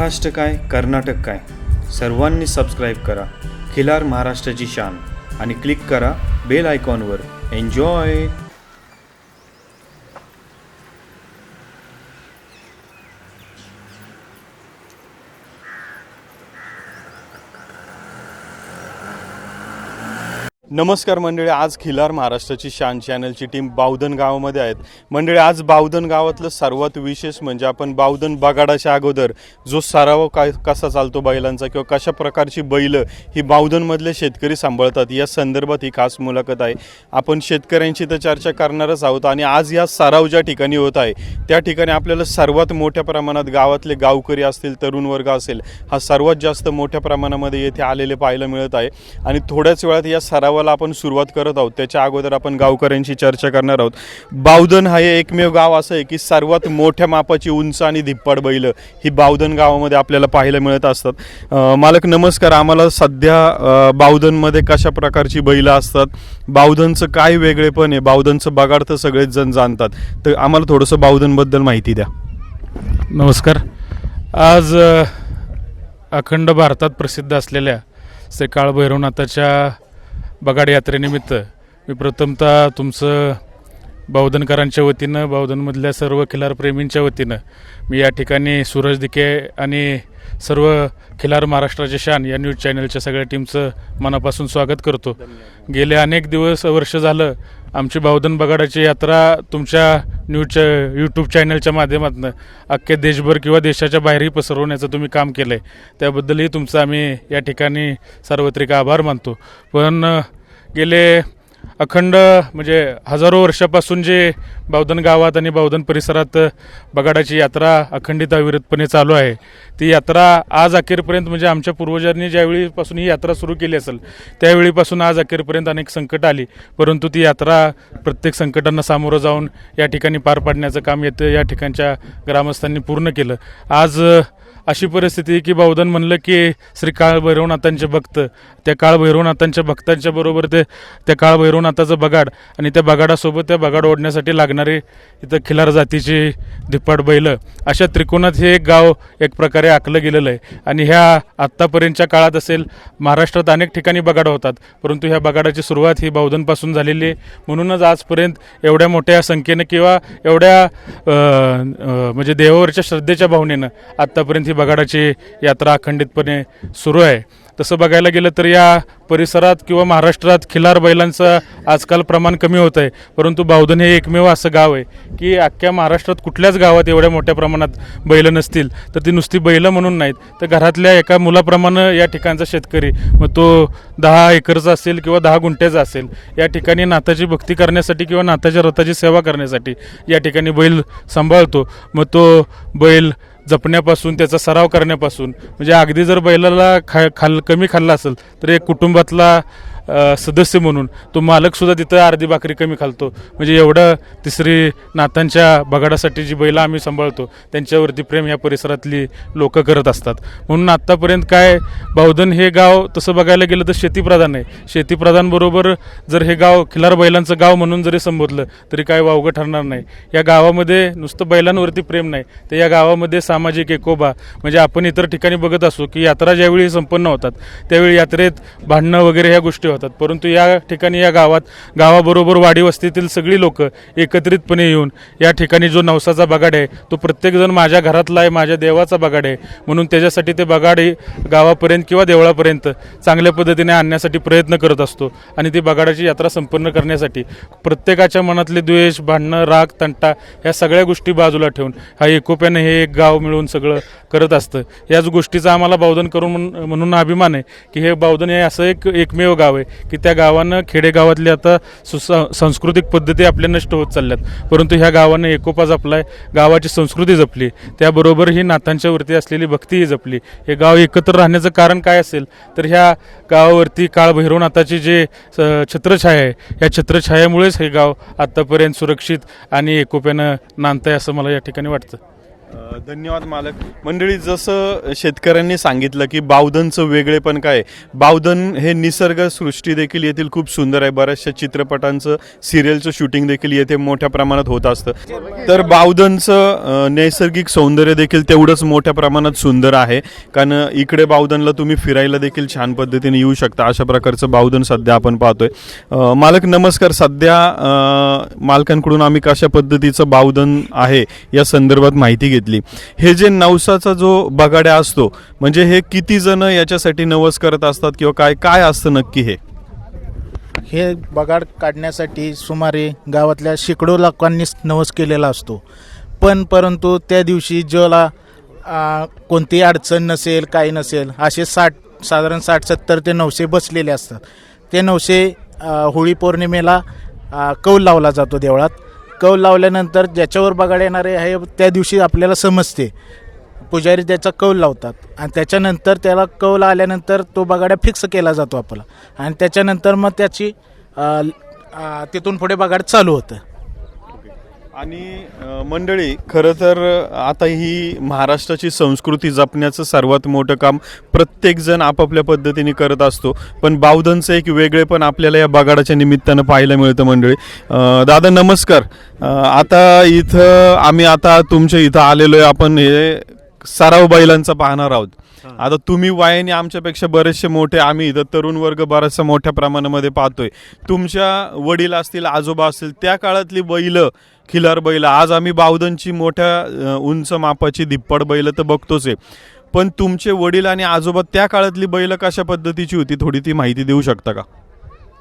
महाराष्ट्र काय कर्नाटक काय सर्वांनी सबस्क्राईब करा खिलार महाराष्ट्राची शान आणि क्लिक करा बेल आयकॉनवर. एन्जॉय. नमस्कार मंडळी, आज खिलार महाराष्ट्राची शान चॅनलची टीम बावधन गावामध्ये आहेत. मंडळी, आज बावधन गावातलं सर्वात विशेष म्हणजे आपण बावधन बगाडाच्या अगोदर जो सराव कसा चालतो बैलांचा किंवा कशा प्रकारची बैल ही बावधनमधले शेतकरी सांभाळतात या संदर्भात ही खास मुलाखत आहे. आपण शेतकऱ्यांची तर चर्चा करणारच आहोत आणि आज या सराव ज्या ठिकाणी होत आहे त्या ठिकाणी आपल्याला सर्वात मोठ्या प्रमाणात गावातले गावकरी असतील, तरुण वर्ग असेल, हा सर्वात जास्त मोठ्या प्रमाणामध्ये येथे आलेले पाहायला मिळत आहे. आणि थोड्याच वेळात या सरावाला आपण सुरुवात करत आहोत. त्याच्या अगोदर आपण गावकऱ्यांची चर्चा करणार आहोत. बावधन हा एकमेव गाव असं आहे की सर्वात मोठ्या मापाची उंच आणि धिप्पाड बैल ही बावधन गावामध्ये आपल्याला पाहायला मिळत असतात. मालक नमस्कार. आम्हाला सध्या बावधनमध्ये कशा प्रकारची बैल असतात, बावधनचं काय वेगळेपण आहे, बावधनचं बगाड तर सगळेच जण जाणतात, तर आम्हाला थोडंसं बावधनबद्दल माहिती द्या. नमस्कार. आज अखंड भारतात प्रसिद्ध असलेल्या श्री काळभैरवनाथाच्या बगाड यात्रेनिमित्त मी प्रथमतः तुमचं बावधनकरांच्या वतीनं, बावधनमधल्या सर्व खिलारप्रेमींच्या वतीनं मी या ठिकाणी सूरज दिके आणि सर्व खिलार महाराष्ट्राचे शान या न्यूज चॅनलच्या सगळ्या टीमचं मनापासून स्वागत करतो. गेले अनेक वर्ष झालं आमची बावधन बगाडाची यात्रा तुमच्या यूट्यूब चॅनलच्या माध्यमातून अख्ख्या देशभर किंवा देशाच्या बाहेरही पसरवण्याचं तुम्ही काम केलं आहे, त्याबद्दलही तुमचं आम्ही या ठिकाणी सार्वत्रिक आभार मानतो. पण गेले अखंड म्हणजे हजारो वर्षापासून जे बावधन गावात आणि बावधन परिसरात बगाडाची यात्रा अखंडित अविरतपणे चालू आहे, ती यात्रा आज अखेरपर्यंत म्हणजे आमच्या पूर्वजांनी ज्यावेळीपासून ही यात्रा सुरू केली असेल त्यावेळीपासून आज अखेरपर्यंत अनेक संकट आली, परंतु ती यात्रा प्रत्येक संकटांना सामोरं जाऊन या ठिकाणी पार पाडण्याचं काम या ठिकाणच्या ग्रामस्थांनी पूर्ण केलं. आज अशी परिस्थिती की बावधन म्हणलं की श्री काळभैरवनाथांचे भक्त, त्या काळभैरवनाथांच्या भक्तांच्या बरोबर त्या काळभैरवनाथाचं बगाड आणि त्या बगाडासोबत त्या बगाड ओढण्यासाठी लागणारे इथं खिलार जातीची धिप्पाड बैल, अशा त्रिकोणात हे एक गाव एक प्रकारे आखलं गेलेलं आहे. आणि ह्या आत्तापर्यंतच्या काळात असेल महाराष्ट्रात अनेक ठिकाणी बगाड होतात, परंतु ह्या बगाडाची सुरुवात ही बावधनपासून झालेली आहे. म्हणूनच आजपर्यंत एवढ्या मोठ्या संख्येनं किंवा एवढ्या म्हणजे देवावरच्या श्रद्धेच्या भावनेनं आत्तापर्यंत ही बगाडाची यात्रा अखंडितपणे सुरू आहे. तसं बघायला गेलं तर या परिसरात किंवा महाराष्ट्रात खिलार बैलांचं आजकाल प्रमाण कमी होत आहे, परंतु बावधन हे एकमेव असं गाव आहे की अख्ख्या महाराष्ट्रात कुठल्याच गावात एवढ्या मोठ्या प्रमाणात बैल नसतील तर ती नुसती बैलं म्हणून नाहीत तर घरातल्या एका मुलाप्रमाणे या ठिकाणचा शेतकरी, मग तो 10 एकरचा असेल किंवा 10 गुंठ्याचा असेल, या ठिकाणी नाथाची भक्ती करण्यासाठी किंवा नाथाच्या रथाची सेवा करण्यासाठी या ठिकाणी बैल सांभाळतो. मग तो बैल जपण्यापासून, त्याचा सराव करण्यापासून, म्हणजे अगदी जर बैलाला कमी खाल्ला असेल तर एक कुटुंबातला सदस्य म्हणून तो मालकसुद्धा तिथं अर्धी भाकरी कमी खालतो. म्हणजे एवढं तिसरी नाथांच्या बगाडासाठी जी बैलं आम्ही सांभाळतो त्यांच्यावरती प्रेम या परिसरातली लोक करत असतात. म्हणून आत्तापर्यंत काय बावधन हे गाव तसं बघायला गेलं तर शेतीप्रधान आहे. शेतीप्रधानबरोबर जर हे गाव खिलार बैलांचं गाव म्हणून जरी संबोधलं तरी काय वावगं ठरणार नाही. या गावामध्ये नुसतं बैलांवरती प्रेम नाही तर या गावामध्ये सामाजिक एकोबा, म्हणजे आपण इतर ठिकाणी बघत असू की यात्रा ज्यावेळी संपन्न होतात त्यावेळी यात्रेत भांडणं वगैरे ह्या गोष्टी होतात, परंतु या ठिकाणी या गावाबरोबर वाडी वस्तीतील सगळी लोक एकत्रितपणे येऊन या ठिकाणी जो नवसाचा बगाड आहे तो प्रत्येकजण माझ्या घरातला आहे, माझ्या देवाचा बगाड आहे म्हणून त्याच्यासाठी ते बगाड गावापर्यंत किंवा देवळापर्यंत चांगल्या पद्धतीने आणण्यासाठी प्रयत्न करत असतो. आणि ती बगाडाची यात्रा संपन्न करण्यासाठी प्रत्येकाच्या मनातले द्वेष, भांडणं, राग, तंटा ह्या सगळ्या गोष्टी बाजूला ठेवून हा एकोप्याने हे एक गाव मिळून सगळं करत असतं. याच गोष्टीचा आम्हाला बावधन करून म्हणून अभिमान आहे की हे बावधन हे असं एकमेव गाव आहे की त्या गावानं खेडेगावातली आता सांस्कृतिक पद्धती आपल्या नष्ट होत चालल्यात, परंतु ह्या गावानं एकोपा जपलाय, गावाची संस्कृती जपली, त्याबरोबर ही नाथांच्या वरती असलेली भक्तीही जपली. हे गाव एकत्र राहण्याचं कारण काय असेल तर ह्या गावावरती काळभैरवनाथाची जे छत्रछाया आहे या छत्रछायामुळेच हे गाव आत्तापर्यंत सुरक्षित आणि एकोप्यानं नांदतंय असं मला या ठिकाणी वाटतं. धन्यवाद मालक. मंडळी, जसं शेतकऱ्यांनी सांगितलं की बावधनचं वेगळेपण काय, बावधन हे निसर्ग सृष्टी देखील येथील खूप सुंदर आहे. बऱ्याचशा चित्रपटांचं सिरियलचं शूटिंग देखील येथे मोठ्या प्रमाणात होत असतं. तर बावधनचं नैसर्गिक सौंदर्य देखील तेवढंच मोठ्या प्रमाणात सुंदर आहे. कारण इकडे बावधनला तुम्ही फिरायला देखील छान पद्धतीने येऊ शकता. अशा प्रकारचं बावधन सध्या आपण पाहतोय. मालक नमस्कार. सध्या मालकांकडून आम्ही कशा पद्धतीचं बावधन आहे या संदर्भात माहिती घेतली. हे जे नवसाचा जो बगाड्या असतो, म्हणजे हे किती जण याच्यासाठी नवस करत असतात किंवा काय काय असतं नक्की हे बगाड काढण्यासाठी सुमारे गावातल्या शेकडो लोकांनी नवस केलेला असतो. परंतु त्या दिवशी ज्याला कोणतीही अडचण नसेल, काही नसेल, असे साधारण 60-70 ते 900 बसलेले असतात. ते 900 होळी पौर्णिमेला कौल लावला जातो देवळात. कौल लावल्यानंतर ज्याच्यावर बगाड येणारे आहे त्या दिवशी आपल्याला समजते, पुजारी त्याचा कौल लावतात आणि त्याच्यानंतर त्याला कौल आल्यानंतर तो बगाड्या फिक्स केला जातो आपला, आणि त्याच्यानंतर मग त्याची तिथून पुढे बगाड चालू होतं. आणि मंडळी, खरं तर आता ही महाराष्ट्राची संस्कृती जपण्याचं सर्वात मोठं काम प्रत्येकजण आपापल्या पद्धतीने करत असतो. पण बावधनचं एक वेगळेपण आपल्याला या बगाडाच्या निमित्तानं पाहायला मिळतं. मंडळी, दादा नमस्कार. आता इथं आम्ही आता तुमच्या इथं आलेलो आहे. आपण हे सराव बैलांचा पाहणार आहोत. आता तुम्ही वयाने आमच्यापेक्षा बरेचसे मोठे, आम्ही इथं तरुण वर्ग बराचसा मोठ्या प्रमाणामध्ये पाहतोय. तुमच्या वडील असतील, आजोबा असतील, त्या काळातली बैल, खिलार बैल, आज आम्ही बावधनची मोठ्या उंच मापाची धिप्पड बैल तर बघतोच आहे. पण तुमचे वडील आणि आजोबा त्या काळातली बैल कशा पद्धतीची होती, थोडी ती माहिती देऊ शकता का?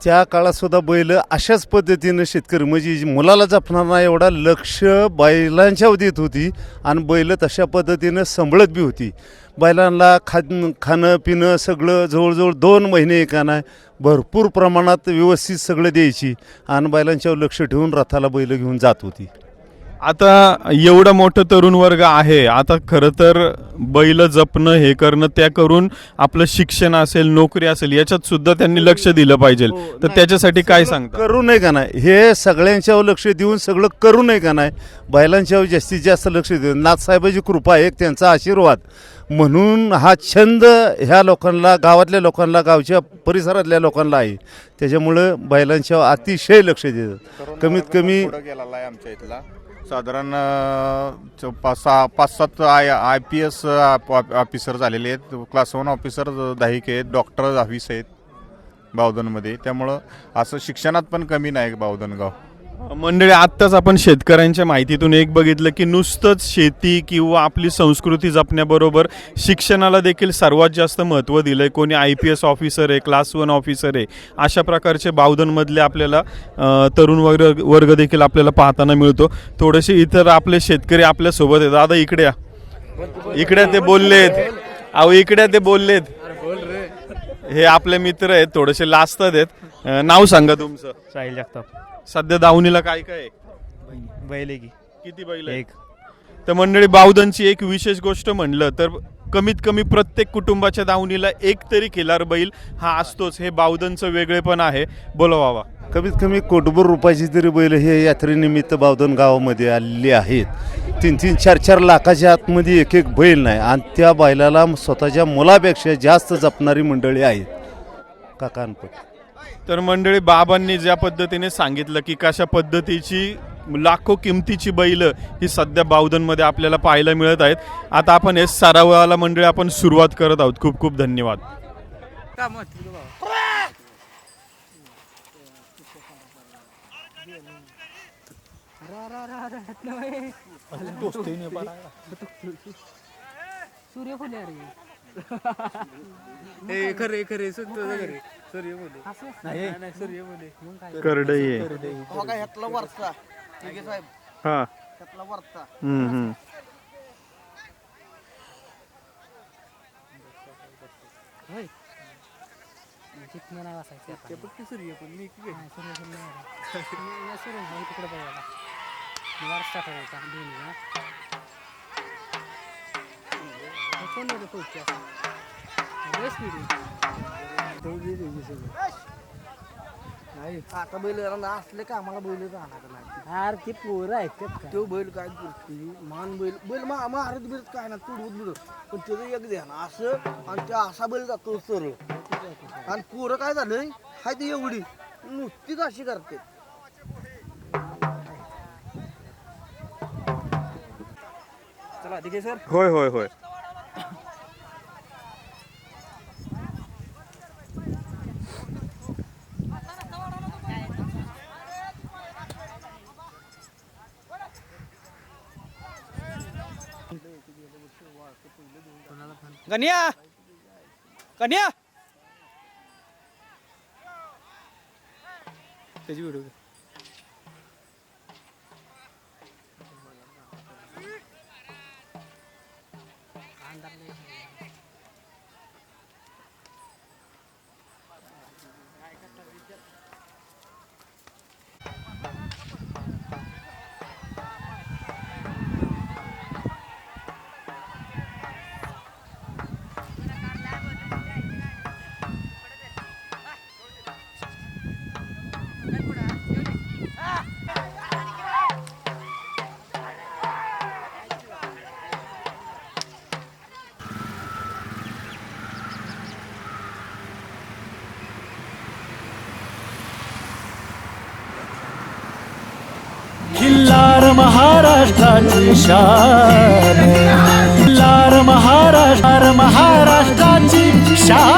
त्या काळात सुद्धा बैल अशाच पद्धतीनं शेतकरी म्हणजे मुलाला जपणारा एवढा लक्ष बैलांच्या देत होती आणि बैल तशा पद्धतीनं सांभाळत बी होती. बैलांना खाणं पिणं सगळं जवळजवळ 2 महिने एकाना भरपूर प्रमाणात व्यवस्थित सगळं द्यायची आणि बैलांच्यावर लक्ष ठेवून रथाला बैल घेऊन जात होती. आता एवढा मोठं तरुण वर्ग आहे, आता खरं तर बैल जपणं हे करणं, त्या करून आपलं शिक्षण असेल, नोकरी असेल, याच्यात सुद्धा त्यांनी लक्ष दिलं पाहिजे. तर त्याच्यासाठी काय सांगता? करू नये का नाही, हे सगळ्यांच्यावर लक्ष देऊन सगळं करू नये का नाही, बैलांच्यावर जास्तीत जास्त लक्ष देऊन नाथसाहेबाची कृपा एक त्यांचा आशीर्वाद म्हणून हा छंद ह्या लोकांना, गावातल्या लोकांना, गावच्या परिसरातल्या लोकांना आहे. त्याच्यामुळं बैलांच्यावर अतिशय लक्ष देतात. कमीत कमी गेलेला आहे आमच्या इथला साधारण 5-7 IPS ऑफिसर झालेले आहेत. क्लास 1 ऑफिसर 10 आहेत, डॉक्टर 10 आहेत बावधनमध्ये. त्यामुळं असं शिक्षणात पण कमी नाही बावधन गाव. मंडळी, आत्ताच आपण शेतकऱ्यांच्या माहितीतून एक बघितलं की नुसतंच शेती किंवा आपली संस्कृती जपण्याबरोबर शिक्षणाला देखील सर्वात जास्त महत्त्व दिलं आहे. कोणी IPS ऑफिसर आहे, क्लास 1 ऑफिसर आहे, अशा प्रकारचे बावधनमधले आपल्याला तरुण वर्ग देखील आपल्याला पाहताना मिळतो. थोडेसे इतर आपले शेतकरी आपल्यासोबत आहेत. दादा इकडे या. इकडे ते बोललेत, अहो इकडे ते बोललेत, हे आपले मित्र आहेत, थोडेसे लाजतात आहेत. नाव सांगा तुमचं. साहिल जगताप. सध्या दावणीला काय काय आहे? बैल आहे की किती बैल एक. तर मंडळी, बावधनची एक विशेष गोष्ट म्हणलं तर कमीत कमी प्रत्येक कुटुंबाच्या दावणीला एक तरी खिलार बैल हा असतोच. हे बावधनचं वेगळेपण आहे. बोलवावा. कमीत कमी कोटभर रुपयाची तरी बैल हे यात्रेनिमित्त बावधन गावामध्ये आलेली आहेत. 3-3, 4-4 लाखाच्या आतमध्ये एक बैल नाही आणि त्या बैलाला स्वतःच्या मुलापेक्षा जास्त जपणारी मंडळी आहेत काकांपट. तर मंडळी, बाबांनी ज्या पद्धतीने सांगितलं की कशा पद्धतीची लाखो किमतीची बैल ही सध्या बावधनमध्ये आपल्याला पाहायला मिळत आहेत. आता आपण हे सरावाला मंडळी आपण सुरुवात करत आहोत. खूप खूप धन्यवाद. खरे खरे खरे करडई आहे. हा. नाही आता बैल असले का आम्हाला बैल राहणार नाही यार ते पोरं ऐकत का तो बैल काय करते मान बैल महाराज बैल काय ना तुडवत बिडत पण त्याचं एक ध्यान असं आणि त्या असा बैल जातो सरळ आणि पोरं काय झालंय हाय ती एवढी नुसतीच अशी करते चला ठीक आहे सर होय होय होय कन्या कन्या त्याची व्हिडिओ खिल्लार महाराष्ट्राची शान, खिल्लार महाराष्ट्राची शान.